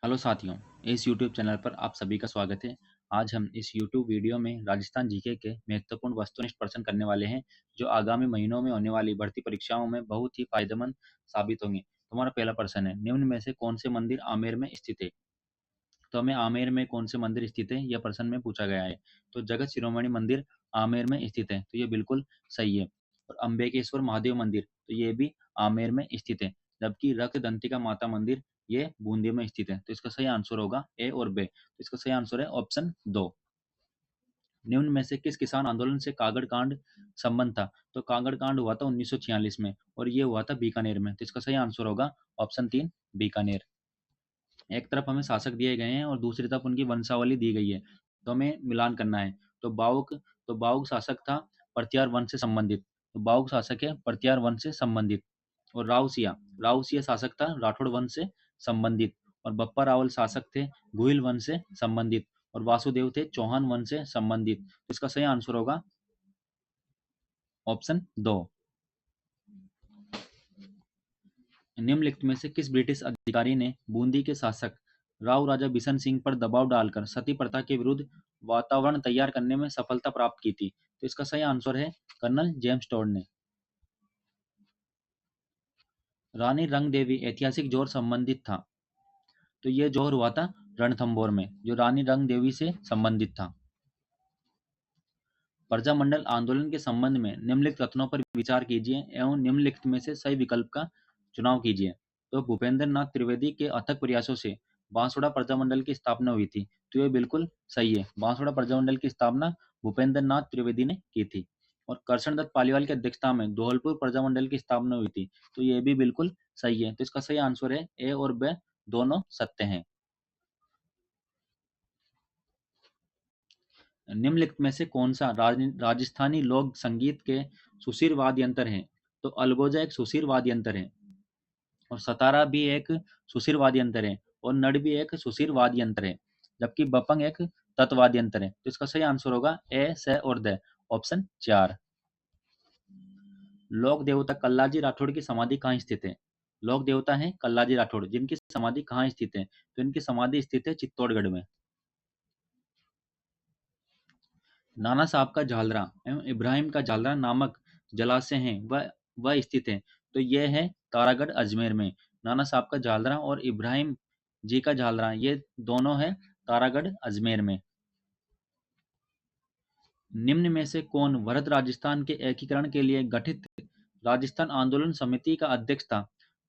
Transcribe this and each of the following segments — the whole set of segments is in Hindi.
हेलो साथियों, इस YouTube चैनल पर आप सभी का स्वागत है। आज हम इस YouTube वीडियो में राजस्थान जीके के महत्वपूर्ण वस्तुनिष्ठ प्रश्न करने वाले हैं, जो आगामी महीनों में होने वाली भर्ती परीक्षाओं में बहुत ही फायदेमंद साबित होंगे। तुम्हारा पहला प्रश्न है, निम्न में से कौन से मंदिर आमेर में स्थित है? तो हमें आमेर में कौन से मंदिर स्थित है, यह प्रश्न में पूछा गया है। तो जगत शिरोमणि मंदिर आमेर में स्थित है, तो ये बिल्कुल सही है। और अंबेकेश्वर महादेव मंदिर, तो ये भी आमेर में स्थित है। जबकि रक्तदंतिका माता मंदिर ये बूंदी में स्थित है। तो इसका सही आंसर होगा ए और बे। तो इसका सही आंसर है ऑप्शन 2। निम्न में से किस किसान आंदोलन से कागड़ कांड संबंध था? तो कागड़ कांड हुआ था 1946 में, और ये हुआ था बीकानेर में। तो इसका सही आंसर होगा ऑप्शन 3, बीकानेर। एक तरफ हमें शासक दिए गए हैं और दूसरी तरफ उनकी वंशावली दी गई है, तो हमें मिलान करना है। तो बाउक शासक था प्रत्यार वंश से संबंधित, तो बाउक शासक है प्रत्यार वंश से संबंधित। और रावसिया शासक था राठौड़ वंश से संबंधित। और बप्पा रावल शासक थे गुहिल वंश से संबंधित। और वासुदेव थे चौहान वंश से संबंधित। तो इसका सही आंसर होगा ऑप्शन 2। निम्नलिखित में से किस ब्रिटिश अधिकारी ने बूंदी के शासक राव राजा बिशन सिंह पर दबाव डालकर सती प्रथा के विरुद्ध वातावरण तैयार करने में सफलता प्राप्त की थी? तो इसका सही आंसर है कर्नल जेम्स टोड ने। रानी रंगदेवी ऐतिहासिक जोर संबंधित था, तो ये जोहर हुआ था रणथंभौर में, जो रानी रंगदेवी से संबंधित था। प्रजामंडल आंदोलन के संबंध में निम्नलिखित कथनों पर विचार कीजिए एवं निम्नलिखित में से सही विकल्प का चुनाव कीजिए। तो भूपेंद्र नाथ त्रिवेदी के अथक प्रयासों से बांसवाड़ा प्रजामंडल की स्थापना हुई थी, तो ये बिल्कुल सही है। बांसवाड़ा प्रजामंडल की स्थापना भूपेंद्र नाथ त्रिवेदी ने की थी। और करशन दत्त पालीवाल की अध्यक्षता में धौलपुर प्रजामंडल की स्थापना हुई थी, तो ये भी बिल्कुल सही है। तो इसका सही आंसर है ए और बे, दोनों सत्य हैं। निम्नलिखित में से कौन सा राजस्थानी लोक संगीत के सुशीर वाद्य यंत्र है? तो अलगोजा एक सुशीर वाद्य यंत्र है, और सतारा भी एक सुशीर वाद्य यंत्र है, और नड़ भी एक सुशीर वाद्य यंत्र है। जबकि बपंग एक तत्वाद्य यंत्र है। तो इसका सही आंसर होगा ए, स और द, ऑप्शन 4। लोक देवता कल्लाजी राठौड़ की समाधि कहाँ स्थित है? लोक देवता है कल्लाजी राठौड़, जिनकी समाधि कहाँ स्थित है? तो इनकी समाधि स्थित है चित्तौड़गढ़ में। नाना साहब का झालरा एवं इब्राहिम का झालरा नामक जलाशय हैं वह स्थित है, तो यह है तारागढ़ अजमेर में। नाना साहब का झालरा और इब्राहिम जी का झालरा, ये दोनों है तारागढ़ अजमेर में। निम्न में से कौन वृहद राजस्थान के एकीकरण के लिए गठित राजस्थान आंदोलन समिति का अध्यक्ष था?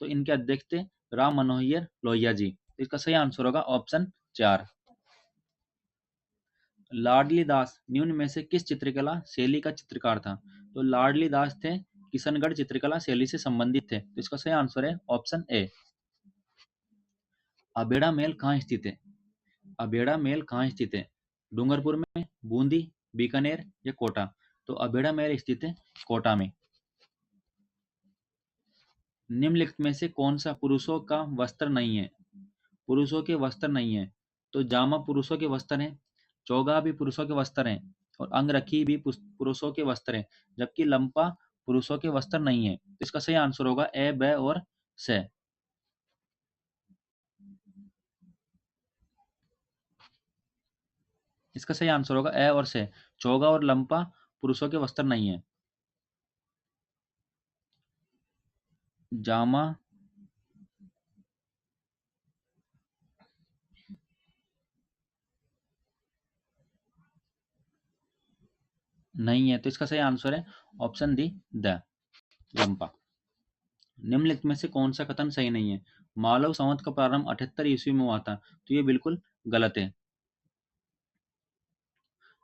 तो इनके अध्यक्ष थे राम मनोहर लोहिया जी। इसका सही आंसर होगा ऑप्शन 4। लाडली दास निम्न में से किस चित्रकला शैली का चित्रकार था? तो लाडली दास थे किशनगढ़ चित्रकला शैली से संबंधित थे। तो इसका सही आंसर है ऑप्शन ए। अबेड़ा महल कहाँ स्थित है? अबेड़ा महल कहाँ स्थित है? डूंगरपुर में, बूंदी, बीकानेर या कोटा? तो अबेड़ा महल स्थित है कोटा में। निम्नलिखित में से कौन सा पुरुषों का वस्त्र नहीं है? पुरुषों के वस्त्र नहीं है, तो जामा पुरुषों के वस्त्र हैं, चोगा भी पुरुषों के वस्त्र हैं, और अंगरखी भी पुरुषों के वस्त्र हैं। जबकि लंपा पुरुषों के वस्त्र नहीं है। तो इसका सही आंसर होगा ए, ब और स। इसका सही आंसर होगा ए और से। चोगा और लंपा पुरुषों के वस्त्र नहीं है। जामा नहीं है, तो इसका सही आंसर है ऑप्शन डी, द, लंपा। निम्नलिखित में से कौन सा कथन सही नहीं है? मालव संवत का प्रारंभ 78 ईस्वी में हुआ था, तो ये बिल्कुल गलत है।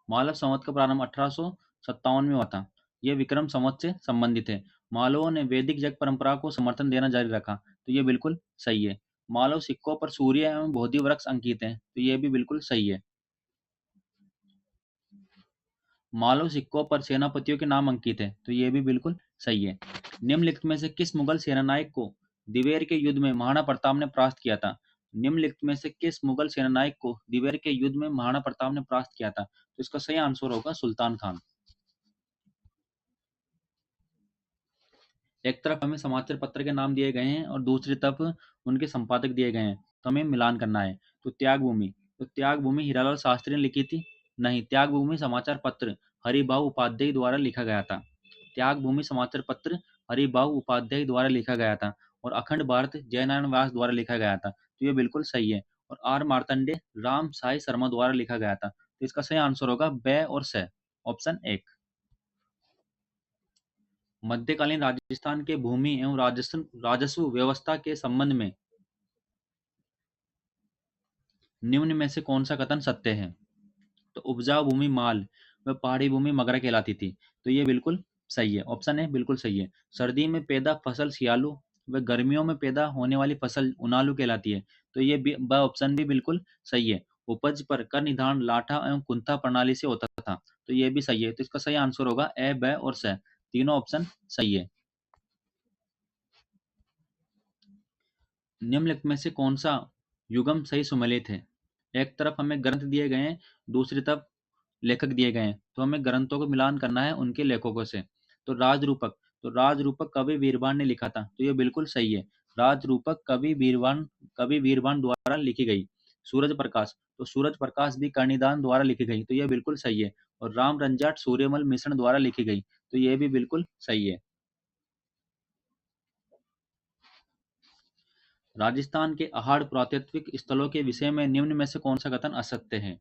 मालव संवत का प्रारंभ 1857 में हुआ था। यह विक्रम संवत से संबंधित है। मालवों ने वैदिक जग परंपरा को समर्थन देना जारी रखा, तो ये बिल्कुल सही है। मालव सिक्कों पर सूर्य एवं बोधि वृक्ष अंकित हैं, तो ये भी बिल्कुल सही है। मालव सिक्कों पर सेनापतियों के नाम अंकित है, तो ये भी बिल्कुल सही है। निम्नलिखित में से किस मुगल सेनानायक को दिवेर के युद्ध में महाराणा प्रताप ने परास्त किया था? निम्नलिखित में से किस मुगल सेनानायक को दिवेर के युद्ध में महाराणा प्रताप ने परास्त किया था? तो इसका सही आंसर होगा सुल्तान खान। एक तरफ हमें समाचार पत्र के नाम दिए गए हैं और दूसरी तरफ उनके संपादक दिए गए हैं। तो हमें मिलान करना है। तो त्याग भूमि, तो त्याग भूमि हीरालाल शास्त्री ने लिखी थी? नहीं, त्याग भूमि समाचार पत्र हरिभाऊ उपाध्याय द्वारा लिखा गया था। त्याग भूमि समाचार पत्र हरिभाऊ उपाध्याय द्वारा लिखा गया था। और अखंड भारत जयनारायण व्यास द्वारा लिखा गया था, तो ये बिल्कुल सही है। और आर मार्तंडे राम साई शर्मा द्वारा लिखा गया था, तो इसका सही आंसर होगा ब और स, ऑप्शन 1। मध्यकालीन राजस्थान के भूमि एवं राजस्व व्यवस्था के संबंध में निम्न में से कौन सा कथन सत्य है? तो उपजाऊ भूमि माल व पहाड़ी भूमि मगरा कहलाती थी, तो ये बिल्कुल सही है, ऑप्शन ए बिल्कुल सही है। सर्दी में पैदा फसल सियालू व गर्मियों में पैदा होने वाली फसल उनालू कहलाती है, तो ये ब ऑप्शन भी बिल्कुल सही है। उपज पर कर निधान लाठा एवं कुंथा प्रणाली से होता था, तो ये भी सही है। तो इसका सही आंसर होगा ए, ब और स, तीनों ऑप्शन सही है। निम्नलिखित में से कौन सा युग्म सही सुमेलित है? एक तरफ हमें ग्रंथ दिए गए हैं, दूसरी तरफ लेखक दिए गए हैं, तो हमें ग्रंथों को मिलान करना है उनके लेखकों से। तो राजरूपक, तो राजरूपक कवि वीरवान ने लिखा था, तो ये बिल्कुल सही है। राजरूपक कवि वीरवान द्वारा लिखी गई। सूरज प्रकाश, तो सूरज प्रकाश भी कर्णिदान द्वारा लिखी गई, तो ये बिल्कुल सही है। और राम रंजाट सूर्यमल मिश्रण द्वारा लिखी गई, तो ये भी बिल्कुल सही है। राजस्थान के आहार पुरातात्विक स्थलों के विषय में निम्न में से कौन सा कथन असत्य है?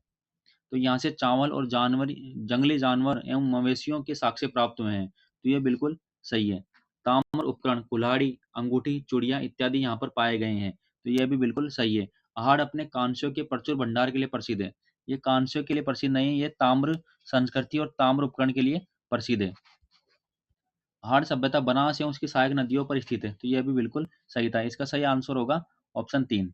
तो यहाँ से चावल और जंगली जानवर एवं मवेशियों के साक्ष्य प्राप्त हुए हैं, तो ये बिल्कुल सही है। ताम्र उपकरण कुल्हाड़ी अंगूठी चूड़ियां इत्यादि यहाँ पर पाए गए हैं, तो ये भी बिल्कुल सही है। आहड़ अपने कांस्यों के प्रचुर भंडार के लिए प्रसिद्ध है। ये कांस्यों के लिए प्रसिद्ध नहीं है, ये ताम्र संस्कृति और ताम्र उपकरण के लिए प्रसिद्ध है। आहड़ सभ्यता बनास एवं उसकी सहायक नदियों पर स्थित है, तो यह भी बिल्कुल सही था। इसका सही आंसर होगा ऑप्शन 3।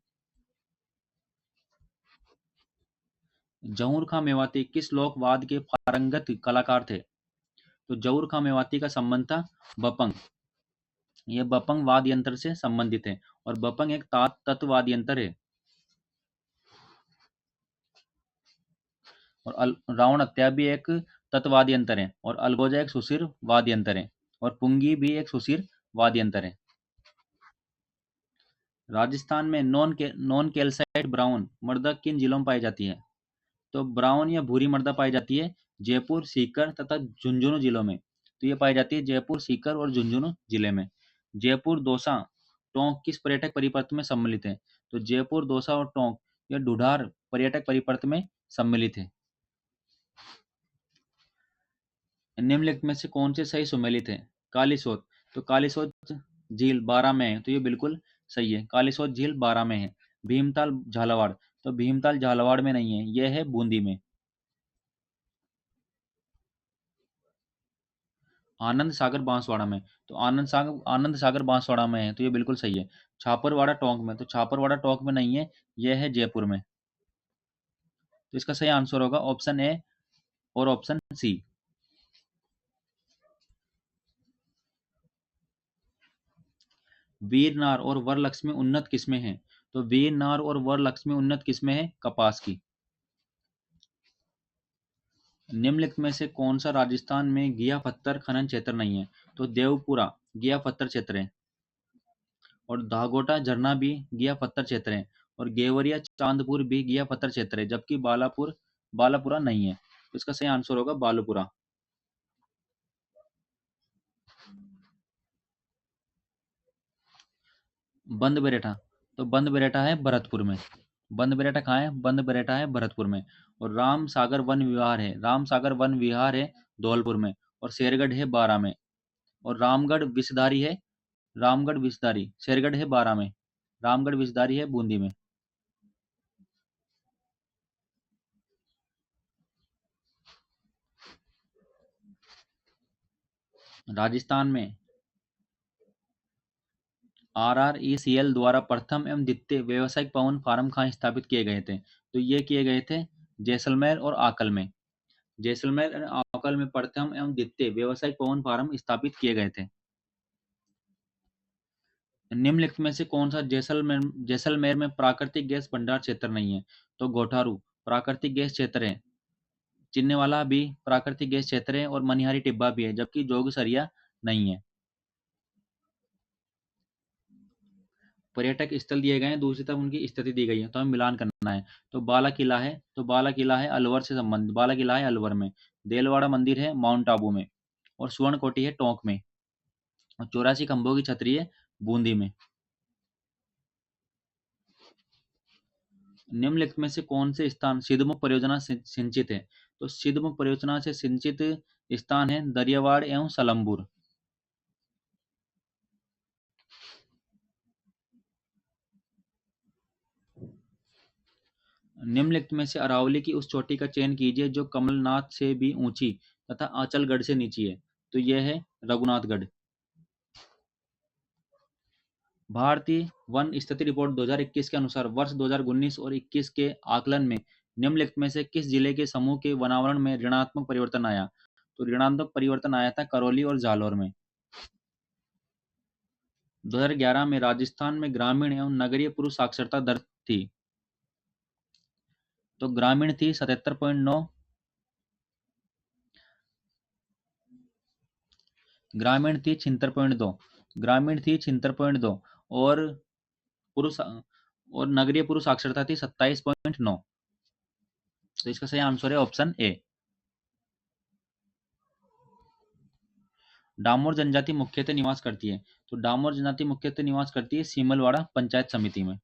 जहूर खां मेवाती किस लोकवाद के पारंगत कलाकार थे? तो जहूर खां मेवाती का संबंध था बपंग। यह बपंग वाद्य यंत्र से संबंधित है। और बपंग एक तत्व वाद्य यंत्र है। और रावण हत्या भी एक तत्व वाद्य यंत्र है। और अलगोजा एक सुशिर वाद्य यंत्र है। और पुंगी भी एक सुशिर वाद्य यंत्र है। राजस्थान में नॉन कैल्साइट ब्राउन मृदा किन जिलों में पाई जाती है? तो ब्राउन या भूरी मृदा पाई जाती है जयपुर सीकर तथा झुंझुनू जिलों में। तो ये पाई जाती है जयपुर सीकर और झुंझुनू जिले में। जयपुर दौसा टोंक किस पर्यटक परिपर्त में सम्मिलित है? तो जयपुर दौसा और टोंक यह ढूढ़ार पर्यटक परिपर्त में सम्मिलित है। निम्नलिखित में से कौन से सही सुमेलित है? कालीसोत, तो कालीसोत झील 12 में है, तो ये बिल्कुल सही है। कालीसोत झील 12 में है। भीमताल झालावाड़, तो भीमताल झालावाड़ में नहीं है, यह है बूंदी में। आनंद सागर बांसवाड़ा में, तो आनंद सागर बांसवाड़ा में है, तो ये बिल्कुल सही है। छापरवाड़ा टोंक में, तो छापरवाड़ा टोंक में नहीं है, यह है जयपुर में। तो इसका सही आंसर होगा ऑप्शन ए और ऑप्शन सी। वीर नार और वरलक्ष्मी उन्नत किस्में हैं? तो वीर नार और वरलक्ष्मी उन्नत किस्में हैं कपास की। निम्नलिखित में से कौन सा राजस्थान में गिया पत्थर खनन क्षेत्र नहीं है? तो देवपुरा गिया पत्थर क्षेत्र है। और धागोटा झरना भी गिया पत्थर क्षेत्र है। और गेवरिया चांदपुर भी गिया पत्थर क्षेत्र है, जबकि बालापुरा नहीं है। तो इसका सही आंसर होगा बालूपुरा। बंद बरेठा, तो बंद बरेठा है भरतपुर में। बंद बरेठा कहाँ है? बंद बरेठा है भरतपुर में। और राम सागर वन विहार है, राम सागर वन विहार है धौलपुर में। और शेरगढ़ है बारा में। और रामगढ़ विषधारी है, रामगढ़ विषधारी शेरगढ़ है बारा में। रामगढ़ विषधारी है बूंदी में। राजस्थान में RRECL द्वारा प्रथम एवं द्वितीय व्यावसायिक पवन फार्म कहाँ स्थापित किए गए थे? तो ये किए गए थे जैसलमेर और आकल में। जैसलमेर और आकल में प्रथम एवं द्वितीय व्यावसायिक पवन फार्म स्थापित किए गए थे। निम्नलिखित में से कौन सा जैसलमेर में प्राकृतिक गैस भंडार क्षेत्र नहीं है? तो गोठारू प्राकृतिक गैस क्षेत्र है। चिन्नेवाला भी प्राकृतिक गैस क्षेत्र है। और मनिहारी टिब्बा भी है, जबकि जोगसरिया नहीं है। पर्यटक स्थल दिए गए हैं, दूसरी तरफ उनकी स्थिति दी गई है, तो हमें मिलान करना है। तो बाला किला है, तो बाला किला है अलवर से संबंधित, बाला किला है अलवर में। देलवाड़ा मंदिर है माउंट आबू में। और स्वर्ण कोटी है टोंक में। और 84 खंभों की छतरी है बूंदी में। निम्नलिखित में से कौन से स्थान सिद्धमुख परियोजना से सिंचित है? तो सिद्धमुख परियोजना से सिंचित स्थान है दरियावाड़ एवं सलमपुर। निम्नलिखित में से अरावली की उस चोटी का चयन कीजिए जो कमलनाथ से भी ऊंची तथा आंचलगढ़ से नीची है। तो यह है रघुनाथगढ़। भारतीय वन स्थिति रिपोर्ट 2021 के अनुसार वर्ष 2019 और 21 के आकलन में निम्नलिखित में से किस जिले के समूह के वनावरण में ऋणात्मक परिवर्तन आया? तो ऋणात्मक परिवर्तन आया था करौली और जालौर में। 2011 में राजस्थान में ग्रामीण एवं नगरीय पुरुष साक्षरता दर थी। तो ग्रामीण थी 77.9, ग्रामीण थी 76.2, ग्रामीण थी 76.2, और पुरुष और नगरीय पुरुष साक्षरता थी 27.9। तो इसका सही आंसर है ऑप्शन ए। डामोर जनजाति मुख्यतः निवास करती है। तो डामोर जनजाति मुख्यतः निवास करती है सीमलवाड़ा पंचायत समिति में।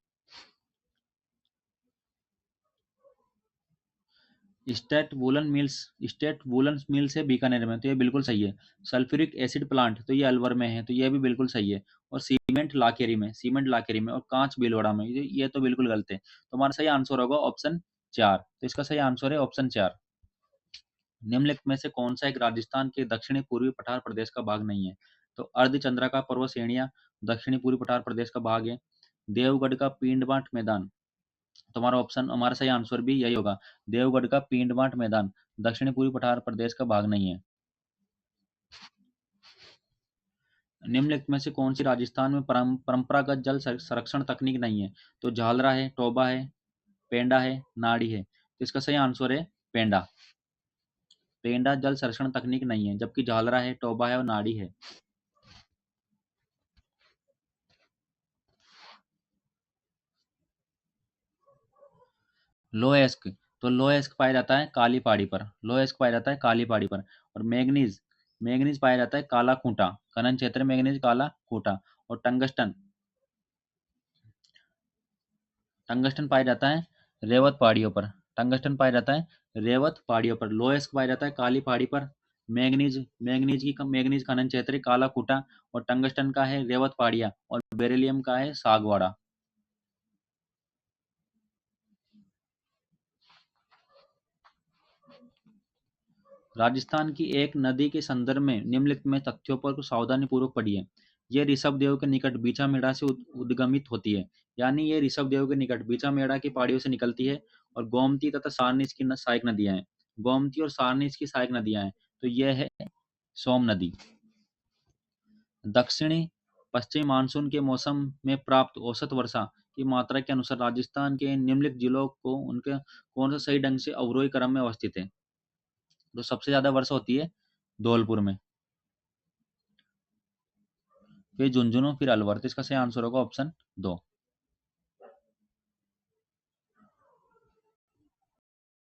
स्टेट वुलन मिल्स है बीकानेर में, तो ये बिल्कुल सही है। सल्फ्यूरिक एसिड प्लांट, तो ये अलवर में है, तो ये भी बिल्कुल सही है। और सीमेंट लाखेरी में, और कांच भीलवाड़ा में, ये तो बिल्कुल गलत है। तो हमारा सही आंसर होगा ऑप्शन 4। तो इसका सही आंसर है ऑप्शन 4। निम्नलिखित में से कौन सा एक राजस्थान के दक्षिणी पूर्वी पठार प्रदेश का भाग नहीं है? तो अर्धचंद्राकार पर्वत श्रेणियां दक्षिणी पूर्वी पठार प्रदेश का भाग है। देवगढ़ का पींडमाठ मैदान, तो हमारा सही आंसर भी यही होगा। देवगढ़ का पींडमाठ मैदान दक्षिणी पूर्वी पठार प्रदेश का भाग नहीं है। निम्नलिखित में से कौन सी राजस्थान में परंपरागत जल संरक्षण तकनीक नहीं है? तो झालरा है, टोबा है, पेंडा है, नाड़ी है। तो इसका सही आंसर है पेंडा। पेंडा जल संरक्षण तकनीक नहीं है, जबकि झालरा है, टोबा है और नाड़ी है। लोएस्क, तो लोएस्क पाया जाता है काली पहाड़ी पर, लोएस्क पाया जाता है काली पहाड़ी पर। और मैग्नीज, मैग्नीज पाया जाता है काला खूंटा, खनन क्षेत्र में मैग्नीज काला खूंटा। और टंगस्टन, टंगस्टन पाया जाता है रेवत पहाड़ियों पर, टंगस्टन पाया जाता है रेवत पहाड़ियों पर। लोएस्क पाया जाता है काली पहाड़ी पर। मैग्नीज खनन क्षेत्र है काला खूंटा। और टंगस्टन का है रेवत पहाड़िया। और बेरिलियम का है सागवाड़ा। राजस्थान की एक नदी के संदर्भ में निम्नलिखित में तथ्यों पर कुछ सावधानी पूर्वक पढ़िए। ये ऋषभदेव के निकट बीचामेड़ा से उद्गमित होती है। यानी ये ऋषभदेव के निकट बीचामेड़ा की पहाड़ियों से निकलती है। और गोमती तथा सारनीस की सहायक नदियां हैं। गोमती और सारनीस की सहायक नदियां हैं। तो यह है सोम नदी। दक्षिणी पश्चिमी मानसून के मौसम में प्राप्त औसत वर्षा की मात्रा के अनुसार राजस्थान के निम्नलिखित जिलों को उनके कौन सा सही ढंग से अवरोही क्रम में अवस्थित है? तो सबसे ज्यादा वर्षा होती है धौलपुर में, फिर झुंझुनू, फिर अलवर। तो इसका सही आंसर होगा ऑप्शन 2।